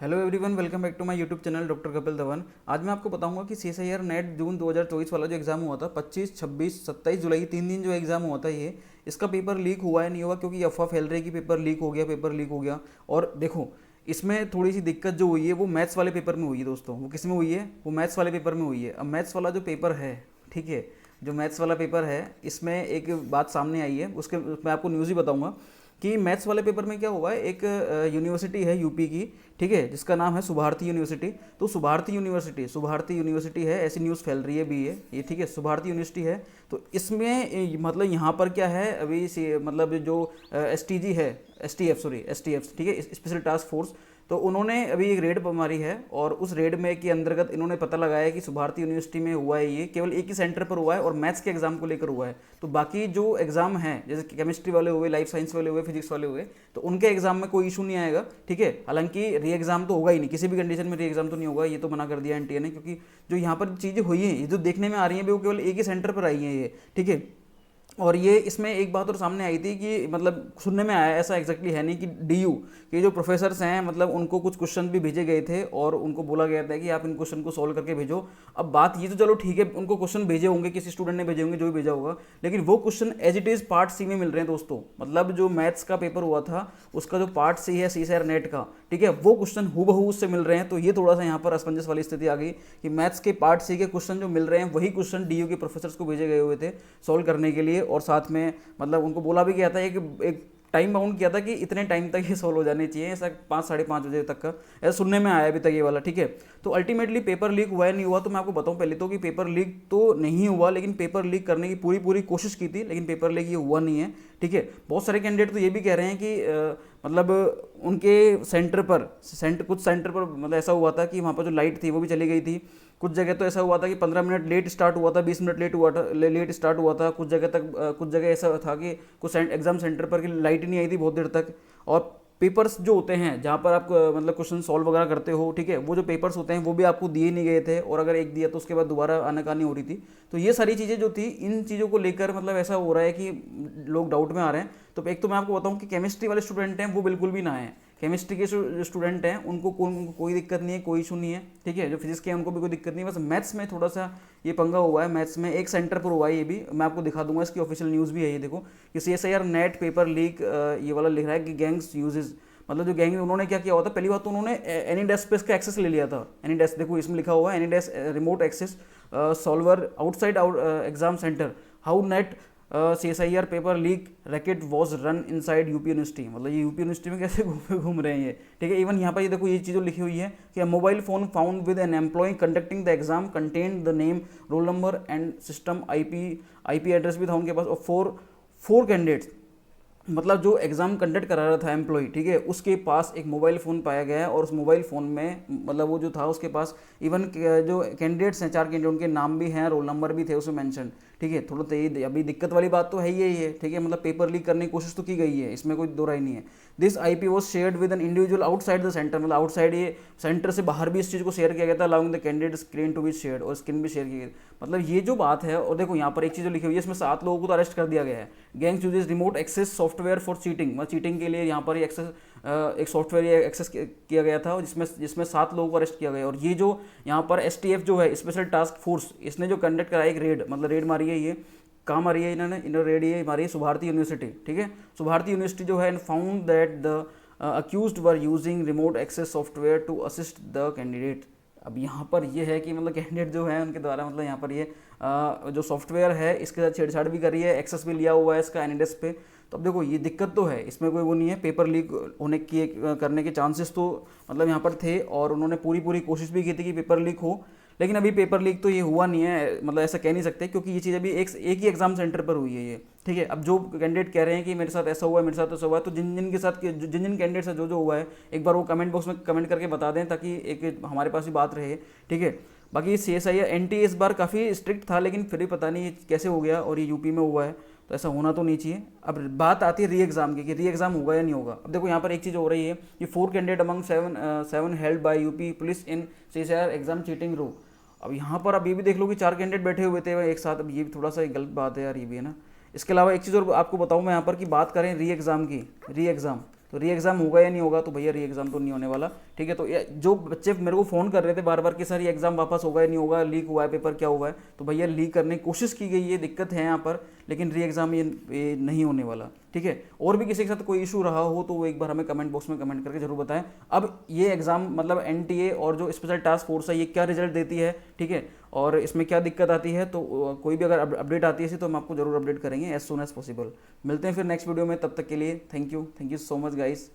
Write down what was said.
Hello everyone, welcome back to my YouTube channel doctor Kapil Dhawan. आज मैं आपको बताऊंगा कि सीएसआईआर नेट जून 2024 वाला जो एग्ज़ाम हुआ था 25, 26, 27 जुलाई 3 दिन जो एग्ज़ाम हुआ था ये इसका पेपर लीक हुआ है नहीं हुआ, क्योंकि ये अफवाह फैल रही है कि पेपर लीक हो गया, पेपर लीक हो गया। और देखो, इसमें थोड़ी सी दिक्कत जो हुई है वो मैथ्स वाले पेपर में हुई है दोस्तों। वो किस में हुई है? वो मैथ्स वाले पेपर में हुई है। अब मैथ्स वाला जो पेपर है, ठीक है, जो मैथ्स वाला पेपर है इसमें एक बात सामने आई है, उसके मैं आपको न्यूज़ ही बताऊंगा कि मैथ्स वाले पेपर में क्या हुआ है। एक यूनिवर्सिटी है यूपी की, ठीक है, जिसका नाम है सुभारती यूनिवर्सिटी। तो सुभारती यूनिवर्सिटी है, ऐसी न्यूज़ फैल रही है अभी ये, ठीक है, सुभारती यूनिवर्सिटी है। तो इसमें मतलब यहाँ पर क्या है अभी मतलब जो एस टी जी है, एस टी एफ, ठीक है, स्पेशल टास्क फोर्स। तो उन्होंने अभी एक रेड मारी है और उस रेड में के अंतर्गत इन्होंने पता लगाया कि सुभारती यूनिवर्सिटी में हुआ है, ये केवल एक ही सेंटर पर हुआ है और मैथ्स के एग्जाम को लेकर हुआ है। तो बाकी जो एग्जाम हैं, जैसे केमिस्ट्री वाले हुए, लाइफ साइंस वाले हुए, फिजिक्स वाले हुए, तो उनके एग्जाम में कोई इशू नहीं आएगा, ठीक है। हालांकि री एग्जाम तो होगा ही नहीं, किसी भी कंडीशन में री एग्जाम तो नहीं होगा, ये तो मना कर दिया एनटीए ने, क्योंकि जो यहाँ पर चीज़ें हुई हैं, ये जो देखने में आ रही हैं वो केवल एक ही सेंटर पर आई हैं ये, ठीक है। और ये इसमें एक बात और सामने आई थी कि मतलब सुनने में आया, ऐसा एग्जैक्टली है नहीं, कि डीयू के जो प्रोफेसर्स हैं मतलब उनको कुछ क्वेश्चन भी भेजे गए थे और उनको बोला गया था कि आप इन क्वेश्चन को सॉल्व करके भेजो। अब बात ये तो चलो ठीक है, उनको क्वेश्चन भेजे होंगे, किसी स्टूडेंट ने भेजे होंगे, जो भी भेजा होगा, लेकिन वो question as it is part C में मिल रहे हैं दोस्तों। मतलब जो मैथ्स का पेपर हुआ था उसका जो पार्ट सी है सीएसआईआर नेट का, ठीक है, वो क्वेश्चन हूबहू उससे मिल रहे हैं। तो ये थोड़ा सा यहाँ पर असमंजस वाली स्थिति आ गई कि मैथ्स के पार्ट सी के क्वेश्चन जो मिल रहे हैं वही क्वेश्चन डीयू के प्रोफेसर्स को भेजे गए हुए थे सॉल्व करने के लिए। और साथ में मतलब उनको बोला भी गया था एक टाइम बाउंड किया था कि इतने टाइम तक ये सॉल्व हो जाने चाहिए, ऐसा 5, 5:30 बजे तक का ऐसा सुनने में आया अभी तक ये वाला, ठीक है। तो अल्टीमेटली पेपर लीक हुआ है नहीं हुआ, तो मैं आपको बताऊं पहले तो कि पेपर लीक तो नहीं हुआ, लेकिन पेपर लीक करने की पूरी पूरी कोशिश की थी, लेकिन पेपर लीक ये हुआ नहीं है, ठीक है। बहुत सारे कैंडिडेट तो ये भी कह रहे हैं कि मतलब उनके सेंटर पर कुछ सेंटर पर मतलब ऐसा हुआ था कि वहाँ पर जो लाइट थी वो भी चली गई थी। कुछ जगह तो ऐसा हुआ था कि 15 मिनट लेट स्टार्ट हुआ था, 20 मिनट लेट हुआ था, लेट स्टार्ट हुआ था। कुछ जगह तक कुछ जगह ऐसा था कि कुछ एग्जाम सेंटर पर की लाइट ही नहीं आई थी बहुत देर तक। और पेपर्स जो होते हैं जहाँ पर आप मतलब क्वेश्चन सॉल्व वगैरह करते हो, ठीक है, वो जो पेपर्स होते हैं वो भी आपको दिए नहीं गए थे, और अगर एक दिया तो उसके बाद दोबारा आनाकानी हो रही थी। तो ये सारी चीज़ें जो थी, इन चीज़ों को लेकर मतलब ऐसा हो रहा है कि लोग डाउट में आ रहे हैं। तो एक तो मैं आपको बताऊं कि केमिस्ट्री वाले स्टूडेंट हैं वो बिल्कुल भी ना आए। केमिस्ट्री के जो स्टूडेंट हैं उनको कोई दिक्कत नहीं है, कोई इशू नहीं है, ठीक है। जो फिजिक्स के हैं उनको भी कोई दिक्कत नहीं है। बस मैथ्स में थोड़ा सा ये पंगा हुआ है, मैथ्स में एक सेंटर पर हुआ है, ये भी मैं आपको दिखा दूंगा, इसकी ऑफिशियल न्यूज़ भी है ये, देखो कि सीएसआईआर नेट पेपर लीक, ये वाला लिख रहा है कि गैंग्स यूजेज, मतलब जो गैंग उन्होंने क्या किया हुआ था, पहली बात तो उन्होंने एनी डेस्क पे इसका एक्सेस ले लिया था। एनी डेस्क देखो इसमें लिखा हुआ है, AnyDesk remote access solver outside exam centre, how NET CSIR paper leak racket was run inside UP university. मतलब ये यूपी यूनिवर्सिटी में कैसे घूम रहे हैं ये, ठीक है। इवन यहाँ पर ये देखो ये चीज़ लिखी हुई है कि mobile phone found with an employ conducting the exam contain the name, roll number and system IP address भी था उनके पास, और फोर कैंडिडेट्स, मतलब जो एग्ज़ाम कंडक्ट करा रहा था एम्प्लॉय, ठीक है, उसके पास एक मोबाइल फ़ोन पाया गया है। और उस मोबाइल फ़ोन में मतलब वो जो था उसके पास इवन जो कैंडिडेट्स हैं, 4 कैंडिडेट, उनके नाम भी हैं, रोल नंबर भी थे उसमें मेंशन, ठीक है। थोड़ा तो ये अभी दिक्कत वाली बात तो है ही है, ठीक है। मतलब पेपर लीक करने की कोशिश तो की गई है, इसमें कोई दो राय नहीं है। This IP was shared with an individual outside the centre, मतलब आउटसाइड ये सेंटर से बाहर भी इस चीज़ को शेयर किया गया था, allowing the candidate screen to be shared, और स्क्रीन भी शेयर की गई। मतलब ये जो बात है, और देखो यहाँ पर एक चीज़ लिखी हुई है, इसमें 7 लोगों को तो अरेस्ट कर दिया गया है। Gangs uses remote access software for cheating, मतलब चीटिंग के लिए यहाँ पर एक्सेस एक सॉफ्टवेयर एक्सेस किया गया था, जिसमें 7 लोगों को अरेस्ट किया गया। और ये जो यहाँ पर एसटीएफ जो है, स्पेशल टास्क फोर्स, इसने जो कंडक्ट कराया एक रेड, मतलब रेड मारी है, ये कहाँ मारी है इन्होंने रेड ये मारी है सुभारती यूनिवर्सिटी, ठीक है। सुभारती यूनिवर्सिटी जो है found that the accused were using remote access software to assist the candidate. अब यहाँ पर ये है कि मतलब कैंडिडेट जो है उनके द्वारा मतलब यहाँ पर ये जो सॉफ्टवेयर है इसके साथ छेड़छाड़ भी करी है, एक्सेस भी लिया हुआ है इसका एनएडएस पे। तो अब देखो ये दिक्कत तो है, इसमें कोई वो नहीं है, पेपर लीक होने की करने के चांसेस तो मतलब यहाँ पर थे, और उन्होंने पूरी पूरी कोशिश भी की थी कि पेपर लीक हो, लेकिन अभी पेपर लीक तो ये हुआ नहीं है, मतलब ऐसा कह नहीं सकते, क्योंकि ये चीज़ अभी एक ही एग्जाम सेंटर पर हुई है ये, ठीक है। अब जो कैंडिडेट कह रहे हैं कि मेरे साथ ऐसा हुआ है, मेरे साथ ऐसा हुआ है, तो जिन जिन के साथ जिन जिन कैंडिडेट से जो हुआ है, एक बार वो कमेंट बॉक्स में कमेंट करके बता दें, ताकि एक हमारे पास भी बात रहे, ठीक है। बाकी सीएसआईआर एनटी इस बार काफ़ी स्ट्रिक्ट था, लेकिन फिर भी पता नहीं ये कैसे हो गया, और ये यूपी में हुआ है, तो ऐसा होना तो नहीं चाहिए। अब बात आती है री एग्जाम की, कि री एग्जाम होगा या नहीं होगा। अब देखो यहाँ पर एक चीज़ हो रही है कि 4 candidate among 7 held by UP police in CSIR exam cheating row. अब यहाँ पर अब ये भी देख लो कि 4 कैंडिडेट बैठे हुए थे एक साथ, अब ये भी थोड़ा सा गलत बात है यार, ये भी है ना। इसके अलावा एक चीज़ और आपको बताऊँ मैं यहाँ पर कि बात करें री एग्ज़ाम की, री एग्ज़ाम, तो री एग्ज़ाम होगा या नहीं होगा, तो भैया री एग्ज़ाम तो नहीं होने वाला, ठीक है। तो जो बच्चे मेरे को फ़ोन कर रहे थे बार बार कि सर ये एग्ज़ाम वापस होगा या नहीं होगा, लीक हुआ है पेपर, क्या हुआ है, तो भैया लीक करने की कोशिश की गई है, दिक्कत है यहाँ पर, लेकिन री एग्ज़ाम ये नहीं होने वाला, ठीक है। और भी किसी के साथ कोई इशू रहा हो तो वो एक बार हमें कमेंट बॉक्स में कमेंट करके जरूर बताएं। अब ये एग्ज़ाम मतलब एनटीए और जो स्पेशल टास्क फोर्स है ये क्या रिजल्ट देती है, ठीक है, और इसमें क्या दिक्कत आती है, तो कोई भी अगर अपडेट आती है तो हम आपको जरूर अपडेट करेंगे एज सुन एज पॉसिबल। मिलते हैं फिर नेक्स्ट वीडियो में, तब तक के लिए thank you so much guys.